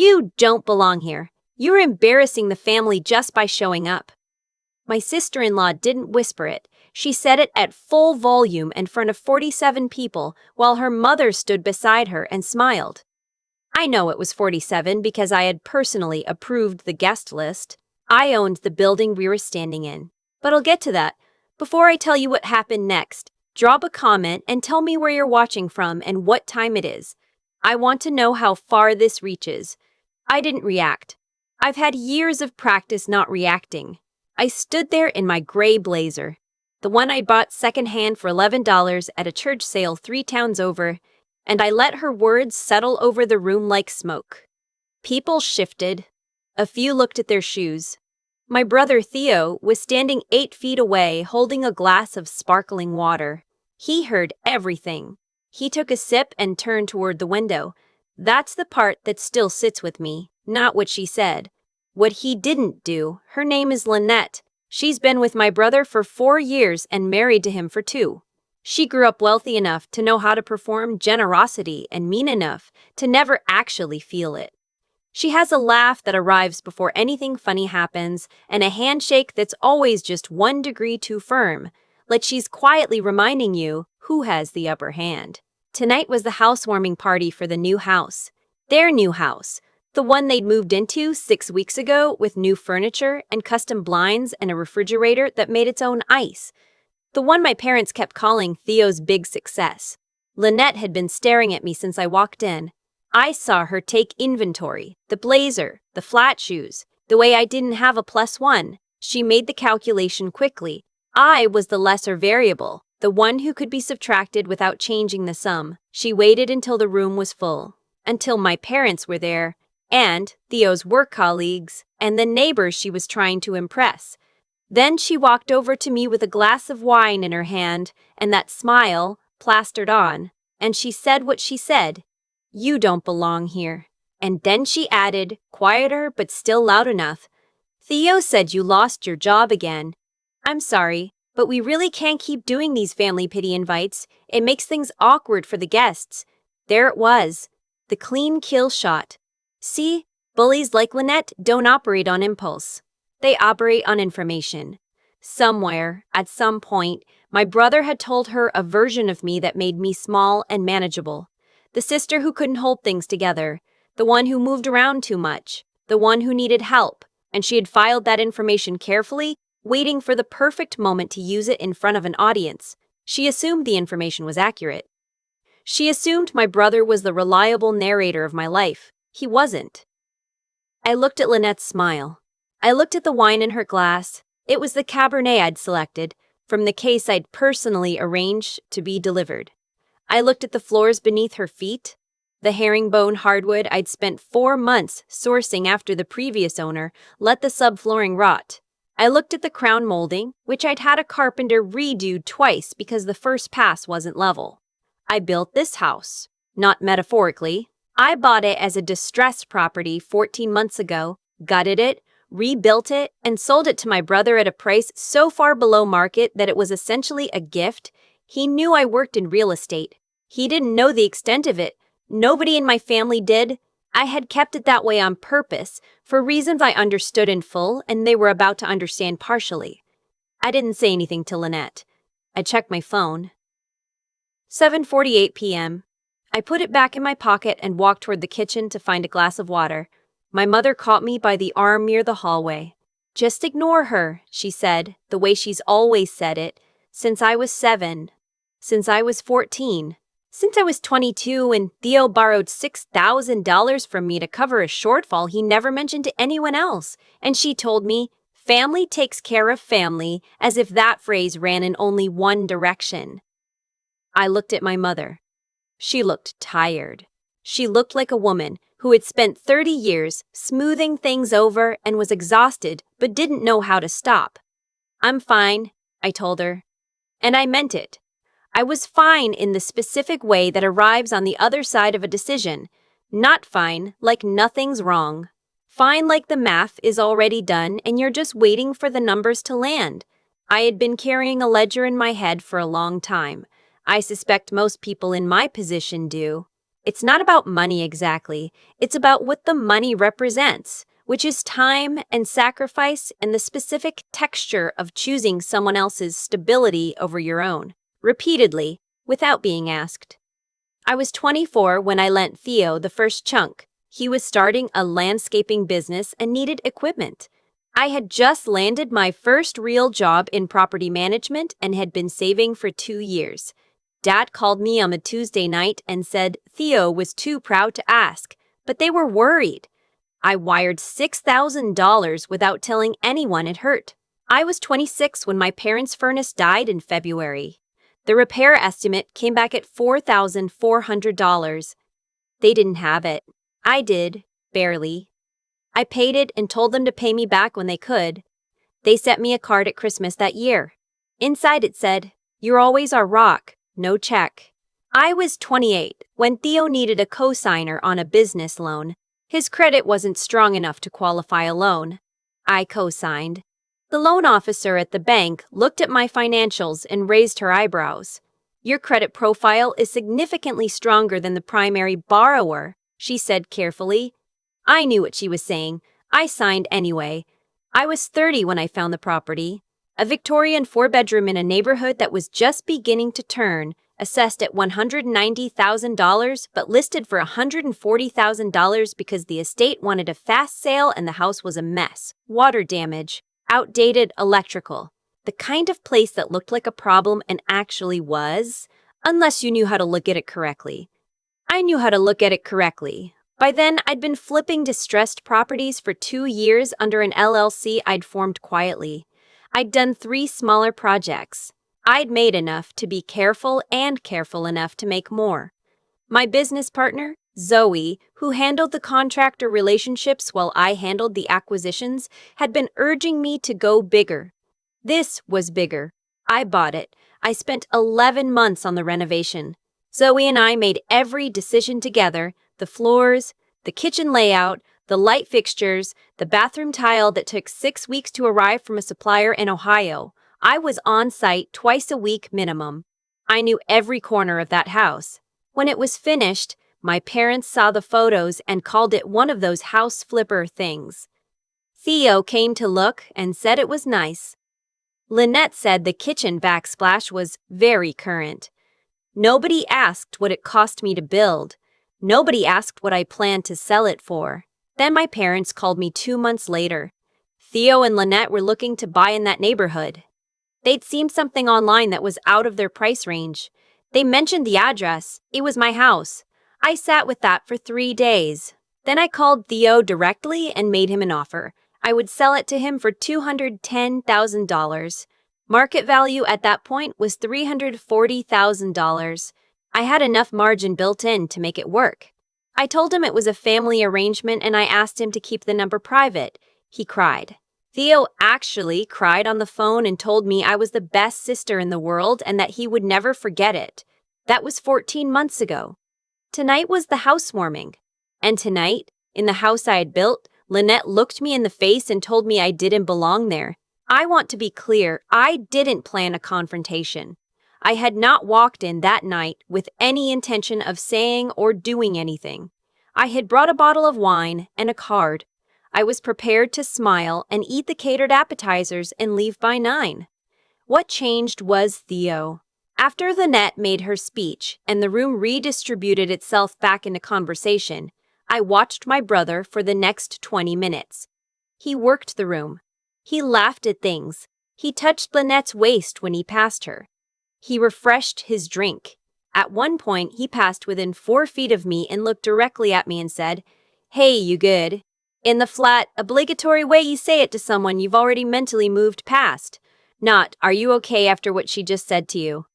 You don't belong here. You're embarrassing the family just by showing up. My sister-in-law didn't whisper it. She said it at full volume in front of 47 people while her mother stood beside her and smiled. I know it was 47 because I had personally approved the guest list. I owned the building we were standing in. But I'll get to that. Before I tell you what happened next, drop a comment and tell me where you're watching from and what time it is. I want to know how far this reaches. I didn't react. I've had years of practice not reacting. I stood there in my gray blazer, the one I bought secondhand for $11 at a church sale 3 towns over, and I let her words settle over the room like smoke. People shifted. A few looked at their shoes. My brother Theo was standing 8 feet away holding a glass of sparkling water. He heard everything. He took a sip and turned toward the window. That's the part that still sits with me, not what she said. What he didn't do. Her name is Lynette. She's been with my brother for 4 years and married to him for 2. She grew up wealthy enough to know how to perform generosity and mean enough to never actually feel it. She has a laugh that arrives before anything funny happens and a handshake that's always just 1 degree too firm, like she's quietly reminding you who has the upper hand. Tonight was the housewarming party for the new house. Their new house. The one they'd moved into 6 weeks ago with new furniture and custom blinds and a refrigerator that made its own ice. The one my parents kept calling Theo's big success. Lynette had been staring at me since I walked in. I saw her take inventory, the blazer, the flat shoes, the way I didn't have a +1. She made the calculation quickly. I was the lesser variable, the one who could be subtracted without changing the sum. She waited until the room was full, until my parents were there, and Theo's work colleagues, and the neighbors she was trying to impress. Then she walked over to me with a glass of wine in her hand and that smile plastered on, and she said what she said. You don't belong here. And then she added, quieter but still loud enough, Theo said you lost your job again. I'm sorry, but we really can't keep doing these family pity invites. It makes things awkward for the guests. There it was, the clean kill shot. See, bullies like Lynette don't operate on impulse. They operate on information. Somewhere, at some point, my brother had told her a version of me that made me small and manageable. The sister who couldn't hold things together. The one who moved around too much. The one who needed help. And she had filed that information carefully, waiting for the perfect moment to use it in front of an audience. She assumed the information was accurate. She assumed my brother was the reliable narrator of my life. He wasn't. I looked at Lynette's smile. I looked at the wine in her glass. It was the Cabernet I'd selected, from the case I'd personally arranged to be delivered. I looked at the floors beneath her feet, the herringbone hardwood I'd spent 4 months sourcing after the previous owner let the subflooring rot. I looked at the crown molding, which I'd had a carpenter redo twice because the first pass wasn't level. I built this house, not metaphorically. I bought it as a distressed property 14 months ago, gutted it, rebuilt it, and sold it to my brother at a price so far below market that it was essentially a gift. He knew I worked in real estate. He didn't know the extent of it. Nobody in my family did. I had kept it that way on purpose, for reasons I understood in full and they were about to understand partially. I didn't say anything to Lynette. I checked my phone. 7:48 p.m. I put it back in my pocket and walked toward the kitchen to find a glass of water. My mother caught me by the arm near the hallway. Just ignore her, she said, the way she's always said it, since I was 7, since I was 14, since I was 22 and Theo borrowed $6,000 from me to cover a shortfall he never mentioned to anyone else. And she told me, family takes care of family, as if that phrase ran in only one direction. I looked at my mother. She looked tired. She looked like a woman who had spent 30 years smoothing things over and was exhausted but didn't know how to stop. I'm fine, I told her. And I meant it. I was fine in the specific way that arrives on the other side of a decision. Not fine like nothing's wrong. Fine like the math is already done and you're just waiting for the numbers to land. I had been carrying a ledger in my head for a long time. I suspect most people in my position do. It's not about money exactly. It's about what the money represents, which is time and sacrifice and the specific texture of choosing someone else's stability over your own, repeatedly, without being asked. I was 24 when I lent Theo the first chunk. He was starting a landscaping business and needed equipment. I had just landed my first real job in property management and had been saving for 2 years. Dad called me on a Tuesday night and said Theo was too proud to ask, but they were worried. I wired $6,000 without telling anyone it hurt. I was 26 when my parents' furnace died in February. The repair estimate came back at $4,400. They didn't have it. I did, barely. I paid it and told them to pay me back when they could. They sent me a card at Christmas that year. Inside it said, "You're always our rock, no check." I was 28 when Theo needed a co-signer on a business loan. His credit wasn't strong enough to qualify a loan. I co-signed. The loan officer at the bank looked at my financials and raised her eyebrows. "Your credit profile is significantly stronger than the primary borrower," she said carefully. I knew what she was saying. I signed anyway. I was 30 when I found the property. A Victorian 4-bedroom in a neighborhood that was just beginning to turn, assessed at $190,000 but listed for $140,000 because the estate wanted a fast sale and the house was a mess. Water damage, outdated electrical. The kind of place that looked like a problem and actually was, unless you knew how to look at it correctly. I knew how to look at it correctly. By then, I'd been flipping distressed properties for 2 years under an LLC I'd formed quietly. I'd done 3 smaller projects. I'd made enough to be careful and careful enough to make more. My business partner, Zoe, who handled the contractor relationships while I handled the acquisitions, had been urging me to go bigger. This was bigger. I bought it. I spent 11 months on the renovation. Zoe and I made every decision together: the floors, the kitchen layout, the light fixtures, the bathroom tile that took 6 weeks to arrive from a supplier in Ohio. I was on site twice a week minimum. I knew every corner of that house. When it was finished, my parents saw the photos and called it one of those house flipper things. Theo came to look and said it was nice. Lynette said the kitchen backsplash was very current. Nobody asked what it cost me to build. Nobody asked what I planned to sell it for. Then my parents called me 2 months later. Theo and Lynette were looking to buy in that neighborhood. They'd seen something online that was out of their price range. They mentioned the address. It was my house. I sat with that for 3 days. Then I called Theo directly and made him an offer. I would sell it to him for $210,000. Market value at that point was $340,000. I had enough margin built in to make it work. I told him it was a family arrangement and I asked him to keep the number private. He cried. Theo actually cried on the phone and told me I was the best sister in the world and that he would never forget it. That was 14 months ago. Tonight was the housewarming. And tonight, in the house I had built, Lynette looked me in the face and told me I didn't belong there. I want to be clear, I didn't plan a confrontation. I had not walked in that night with any intention of saying or doing anything. I had brought a bottle of wine and a card. I was prepared to smile and eat the catered appetizers and leave by 9. What changed was Theo. After Lynette made her speech and the room redistributed itself back into conversation, I watched my brother for the next 20 minutes. He worked the room. He laughed at things. He touched Lynette's waist when he passed her. He refreshed his drink. At one point, he passed within 4 feet of me and looked directly at me and said, "Hey, you good?" In the flat, obligatory way you say it to someone you've already mentally moved past. Not, "Are you okay after what she just said to you?"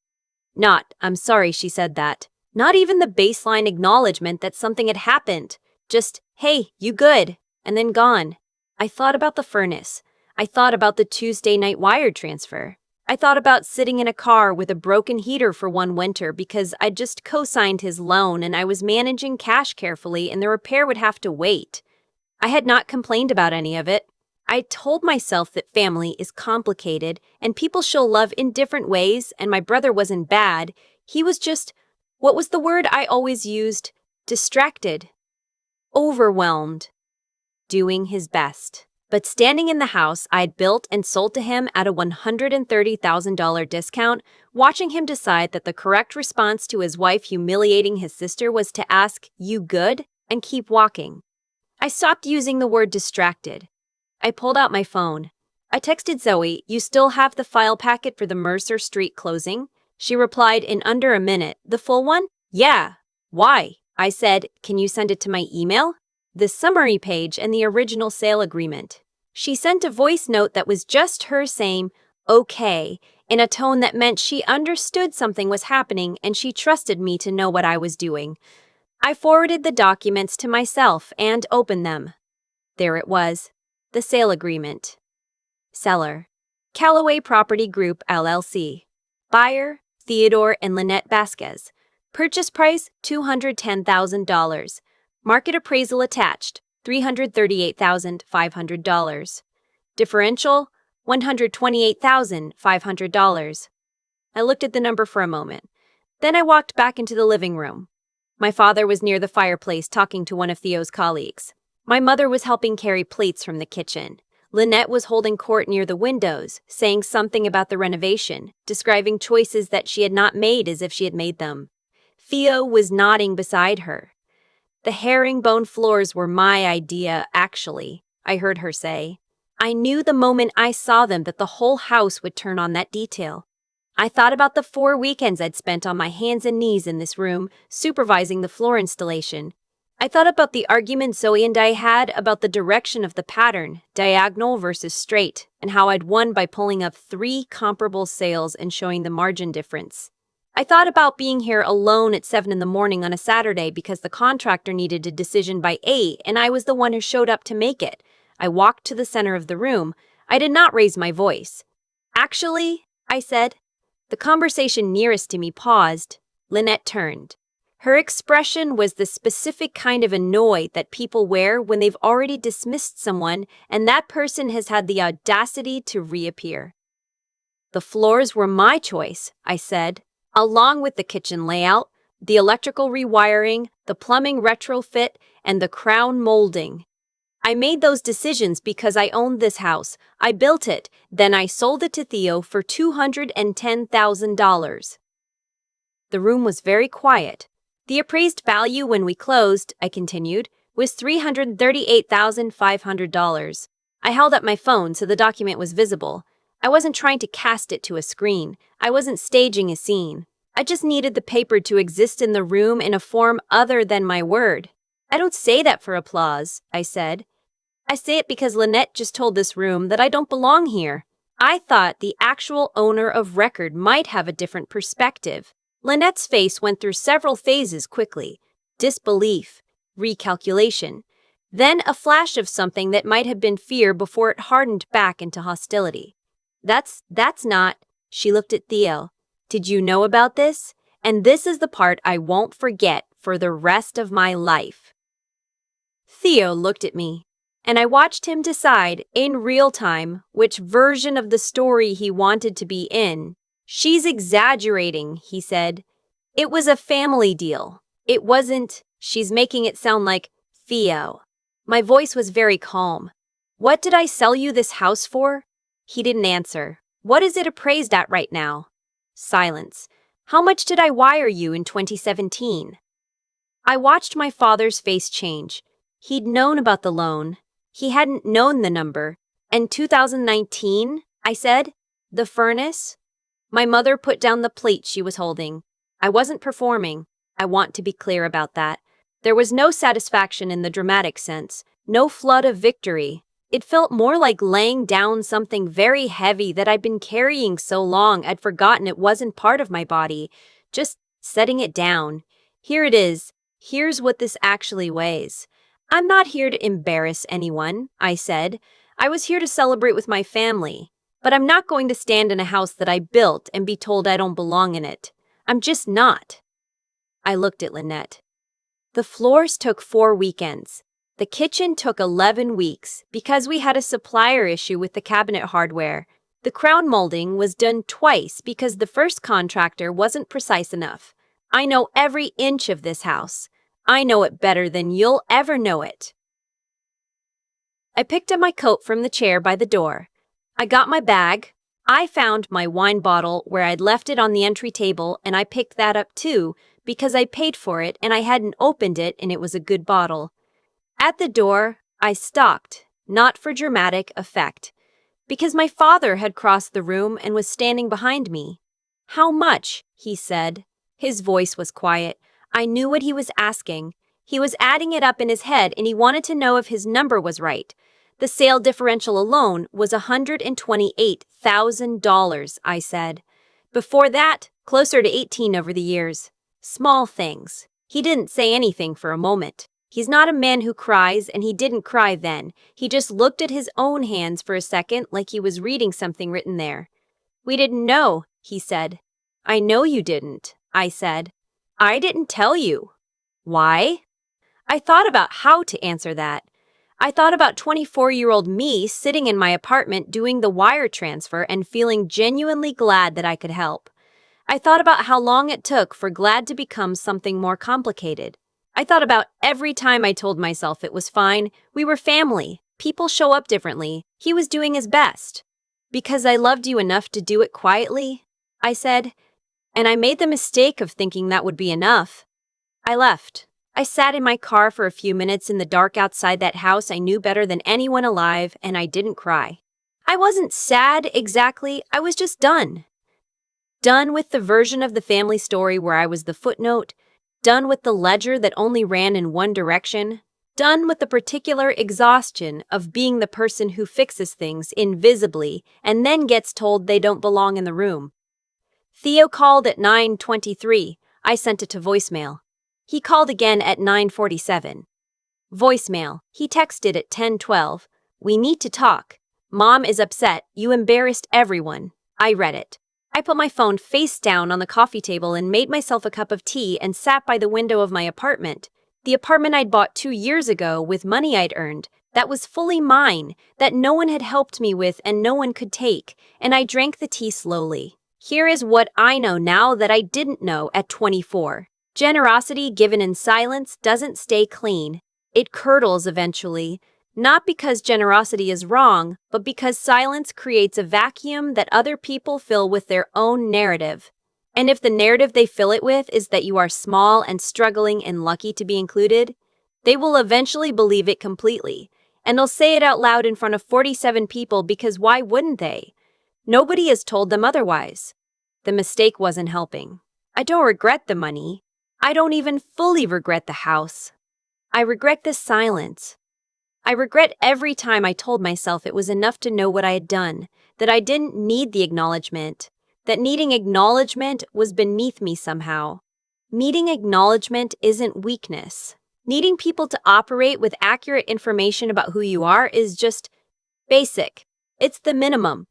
Not, "I'm sorry she said that." Not even the baseline acknowledgement that something had happened. Just, "Hey, you good?" and then gone. I thought about the furnace. I thought about the Tuesday night wire transfer. I thought about sitting in a car with a broken heater for one winter because I'd just co-signed his loan and I was managing cash carefully and the repair would have to wait. I had not complained about any of it. I told myself that family is complicated and people show love in different ways and my brother wasn't bad. He was just, what was the word I always used? distracted, overwhelmed, doing his best. But standing in the house I'd built and sold to him at a $130,000 discount, watching him decide that the correct response to his wife humiliating his sister was to ask, "You good?" and keep walking. I stopped using the word distracted. I pulled out my phone. I texted Zoe, "You still have the file packet for the Mercer Street closing?" She replied in under a minute, "The full one?" "Yeah. Why?" I said, "Can you send it to my email?" "The summary page and the original sale agreement." She sent a voice note that was just her saying, "Okay," in a tone that meant she understood something was happening and she trusted me to know what I was doing. I forwarded the documents to myself and opened them. There it was, the sale agreement. Seller: Callaway Property Group, LLC. Buyer: Theodore and Lynette Vasquez. Purchase price: $210,000. Market appraisal attached: $338,500. Differential: $128,500. I looked at the number for a moment. Then I walked back into the living room. My father was near the fireplace talking to one of Theo's colleagues. My mother was helping carry plates from the kitchen. Lynette was holding court near the windows, saying something about the renovation, describing choices that she had not made as if she had made them. Theo was nodding beside her. "The herringbone floors were my idea, actually," I heard her say. I knew the moment I saw them that the whole house would turn on that detail. I thought about the 4 weekends I'd spent on my hands and knees in this room, supervising the floor installation. I thought about the argument Zoe and I had about the direction of the pattern, diagonal versus straight, and how I'd won by pulling up 3 comparable sales and showing the margin difference. I thought about being here alone at 7 in the morning on a Saturday because the contractor needed a decision by 8 and I was the one who showed up to make it. I walked to the center of the room. I did not raise my voice. "Actually," I said. The conversation nearest to me paused. Lynette turned. Her expression was the specific kind of annoyed that people wear when they've already dismissed someone and that person has had the audacity to reappear. "The floors were my choice," I said, "along with the kitchen layout, the electrical rewiring, the plumbing retrofit, and the crown molding. I made those decisions because I owned this house. I built it, then I sold it to Theo for $210,000. The room was very quiet. "The appraised value when we closed," I continued, "was $338,500. I held up my phone so the document was visible. I wasn't trying to cast it to a screen. I wasn't staging a scene. I just needed the paper to exist in the room in a form other than my word. I don't say that for applause," I said. "I say it because Lynette just told this room that I don't belong here." I thought the actual owner of record might have a different perspective. Lynette's face went through several phases quickly: disbelief, recalculation, then a flash of something that might have been fear before it hardened back into hostility. That's not," she looked at Theo. "Did you know about this? And this is the part I won't forget for the rest of my life." Theo looked at me, and I watched him decide, in real time, which version of the story he wanted to be in. "She's exaggerating," he said. "It was a family deal. It wasn't, she's making it sound like Theo." My voice was very calm. "What did I sell you this house for?" He didn't answer. "What is it appraised at right now?" Silence. "How much did I wire you in 2017? I watched my father's face change. He'd known about the loan. He hadn't known the number. "And 2019, I said. "The furnace?" My mother put down the plate she was holding. "I wasn't performing. I want to be clear about that. There was no satisfaction in the dramatic sense, no flood of victory. It felt more like laying down something very heavy that I'd been carrying so long I'd forgotten it wasn't part of my body. Just setting it down. Here it is. Here's what this actually weighs. I'm not here to embarrass anyone," I said. "I was here to celebrate with my family. But I'm not going to stand in a house that I built and be told I don't belong in it. I'm just not." I looked at Lynette. "The floors took 4 weekends. The kitchen took 11 weeks because we had a supplier issue with the cabinet hardware. The crown molding was done twice because the first contractor wasn't precise enough. I know every inch of this house. I know it better than you'll ever know it. I picked up my coat from the chair by the door. I got my bag. I found my wine bottle where I'd left it on the entry table, and I picked that up too because I paid for it and I hadn't opened it and it was a good bottle. At the door, I stopped, not for dramatic effect, because my father had crossed the room and was standing behind me. "How much?" he said. His voice was quiet. I knew what he was asking. He was adding it up in his head and he wanted to know if his number was right. The sale differential alone was $128,000, I said. Before that, closer to 18 over the years. Small things. He didn't say anything for a moment. He's not a man who cries, and he didn't cry then. He just looked at his own hands for a second like he was reading something written there. "We didn't know," he said. "I know you didn't," I said. "I didn't tell you." "Why?" I thought about how to answer that. I thought about 24-year-old me sitting in my apartment doing the wire transfer and feeling genuinely glad that I could help. I thought about how long it took for glad to become something more complicated. I thought about every time I told myself it was fine, we were family, people show up differently, he was doing his best. "Because I loved you enough to do it quietly," I said, and I made the mistake of thinking that would be enough. I left. I sat in my car for a few minutes in the dark outside that house I knew better than anyone alive, and I didn't cry. I wasn't sad exactly, I was just done. Done with the version of the family story where I was the footnote, done with the ledger that only ran in one direction, done with the particular exhaustion of being the person who fixes things invisibly and then gets told they don't belong in the room. Theo called at 9:23. I sent it to voicemail. He called again at 9:47. Voicemail. He texted at 10:12. "We need to talk. Mom is upset. You embarrassed everyone." I read it. I put my phone face down on the coffee table and made myself a cup of tea and sat by the window of my apartment. The apartment I'd bought 2 years ago with money I'd earned, that was fully mine, that no one had helped me with and no one could take, and I drank the tea slowly. Here is what I know now that I didn't know at 24. Generosity given in silence doesn't stay clean. It curdles eventually. Not because generosity is wrong, but because silence creates a vacuum that other people fill with their own narrative. And if the narrative they fill it with is that you are small and struggling and lucky to be included, they will eventually believe it completely. And they'll say it out loud in front of 47 people because why wouldn't they? Nobody has told them otherwise. The mistake wasn't helping. I don't regret the money. I don't even fully regret the house. I regret the silence. I regret every time I told myself it was enough to know what I had done, that I didn't need the acknowledgement, that needing acknowledgement was beneath me somehow. Needing acknowledgement isn't weakness. Needing people to operate with accurate information about who you are is just basic. It's the minimum.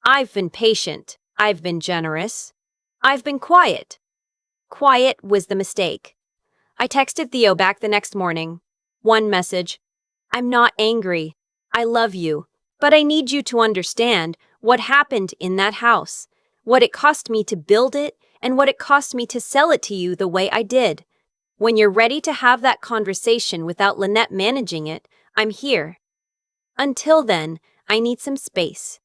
I've been patient. I've been generous. I've been quiet. Quiet was the mistake. I texted Theo back the next morning. One message. "I'm not angry. I love you. But I need you to understand what happened in that house, what it cost me to build it, and what it cost me to sell it to you the way I did. When you're ready to have that conversation without Lynette managing it, I'm here. Until then, I need some space."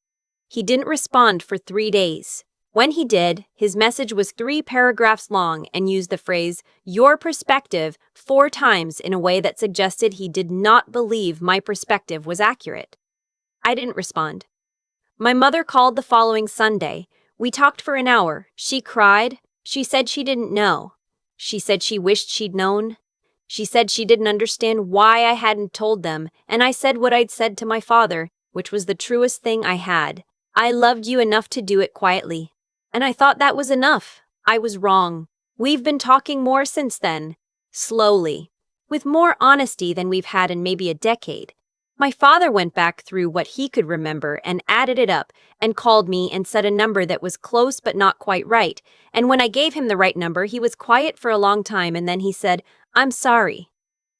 He didn't respond for 3 days. When he did, his message was 3 paragraphs long and used the phrase, "your perspective," 4 times in a way that suggested he did not believe my perspective was accurate. I didn't respond. My mother called the following Sunday. We talked for an hour. She cried. She said she didn't know. She said she wished she'd known. She said she didn't understand why I hadn't told them, and I said what I'd said to my father, which was the truest thing I had. I loved you enough to do it quietly. And I thought that was enough. I was wrong. We've been talking more since then. Slowly. With more honesty than we've had in maybe a decade. My father went back through what he could remember and added it up and called me and said a number that was close but not quite right. And when I gave him the right number, he was quiet for a long time and then he said, "I'm sorry."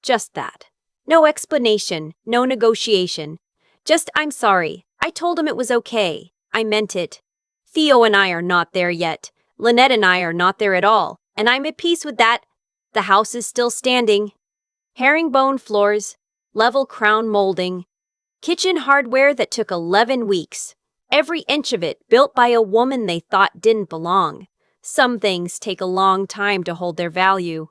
Just that. No explanation, no negotiation. Just, "I'm sorry." I told him it was okay. I meant it. Theo and I are not there yet. Lynette and I are not there at all, and I'm at peace with that. The house is still standing. herringbone floors, level crown molding, kitchen hardware that took 11 weeks, every inch of it built by a woman they thought didn't belong. Some things take a long time to hold their value.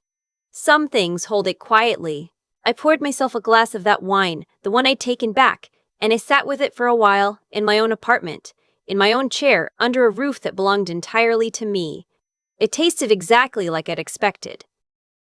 Some things hold it quietly. I poured myself a glass of that wine, the one I'd taken back, and I sat with it for a while in my own apartment, in my own chair, under a roof that belonged entirely to me. It tasted exactly like I'd expected.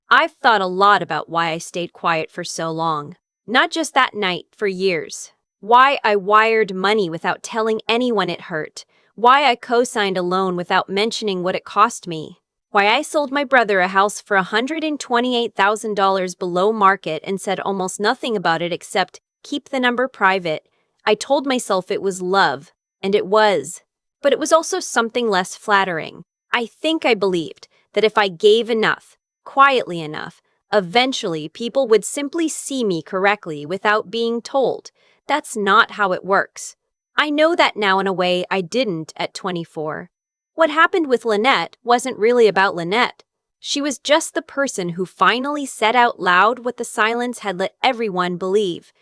I've thought a lot about why I stayed quiet for so long. Not just that night, for years. Why I wired money without telling anyone it hurt. Why I co-signed a loan without mentioning what it cost me. Why I sold my brother a house for $128,000 below market and said almost nothing about it except, keep the number private. I told myself it was love, and it was. But it was also something less flattering. I think I believed that if I gave enough, quietly enough, eventually people would simply see me correctly without being told. That's not how it works. I know that now in a way I didn't at 24. What happened with Lynette wasn't really about Lynette. She was just the person who finally said out loud what the silence had let everyone believe,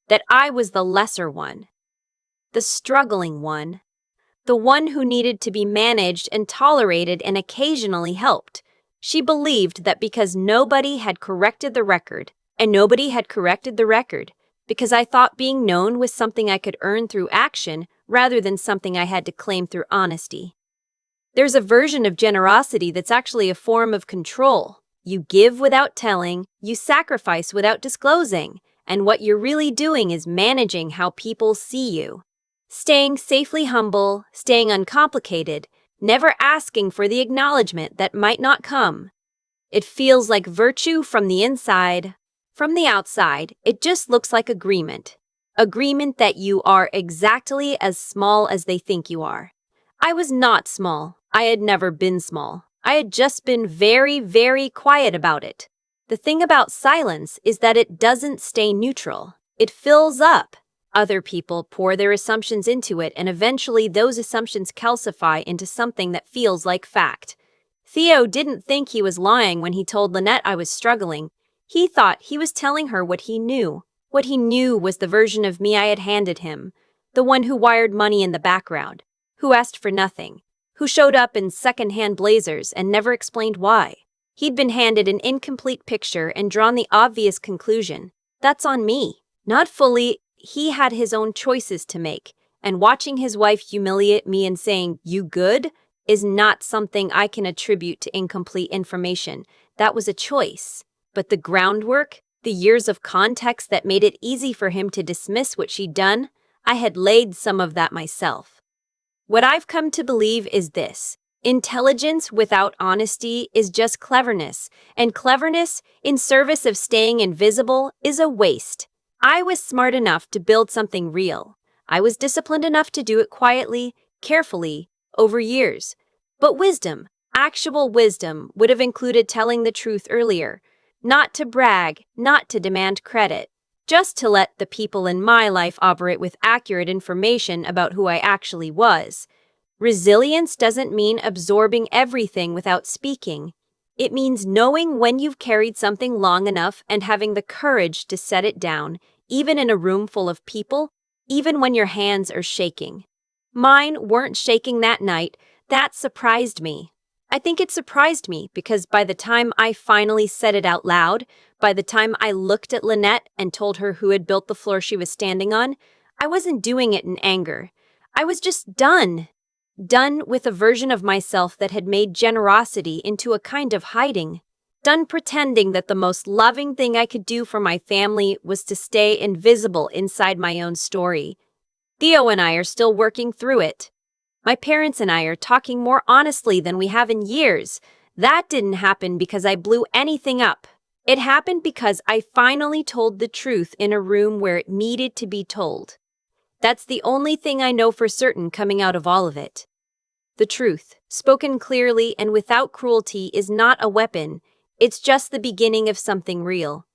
that I was the lesser one, the struggling one, the one who needed to be managed and tolerated and occasionally helped. She believed that because nobody had corrected the record, and nobody had corrected the record, because I thought being known was something I could earn through action rather than something I had to claim through honesty. There's a version of generosity that's actually a form of control. You give without telling, you sacrifice without disclosing, and what you're really doing is managing how people see you. Staying safely humble, staying uncomplicated, never asking for the acknowledgement that might not come. It feels like virtue from the inside. From the outside, it just looks like agreement. Agreement that you are exactly as small as they think you are. I was not small. I had never been small. I had just been very, very quiet about it. The thing about silence is that it doesn't stay neutral. It fills up. Other people pour their assumptions into it, and eventually those assumptions calcify into something that feels like fact. Theo didn't think he was lying when he told Lynette I was struggling. He thought he was telling her what he knew. What he knew was the version of me I had handed him, the one who wired money in the background, who asked for nothing, who showed up in second-hand blazers and never explained why. He'd been handed an incomplete picture and drawn the obvious conclusion. That's on me. Not fully. He had his own choices to make, and watching his wife humiliate me and saying, "You good?" is not something I can attribute to incomplete information. That was a choice. But the groundwork, the years of context that made it easy for him to dismiss what she'd done, I had laid some of that myself. What I've come to believe is this: intelligence without honesty is just cleverness, and cleverness in service of staying invisible is a waste. I was smart enough to build something real. I was disciplined enough to do it quietly, carefully, over years. But wisdom, actual wisdom, would have included telling the truth earlier. Not to brag, not to demand credit. Just to let the people in my life operate with accurate information about who I actually was. Resilience doesn't mean absorbing everything without speaking. It means knowing when you've carried something long enough and having the courage to set it down, even in a room full of people, even when your hands are shaking. Mine weren't shaking that night. That surprised me. I think it surprised me because by the time I finally said it out loud, by the time I looked at Lynette and told her who had built the floor she was standing on, I wasn't doing it in anger. I was just done. Done with a version of myself that had made generosity into a kind of hiding. Done pretending that the most loving thing I could do for my family was to stay invisible inside my own story. Theo and I are still working through it. My parents and I are talking more honestly than we have in years. That didn't happen because I blew anything up. It happened because I finally told the truth in a room where it needed to be told. That's the only thing I know for certain coming out of all of it. The truth, spoken clearly and without cruelty, is not a weapon. It's just the beginning of something real.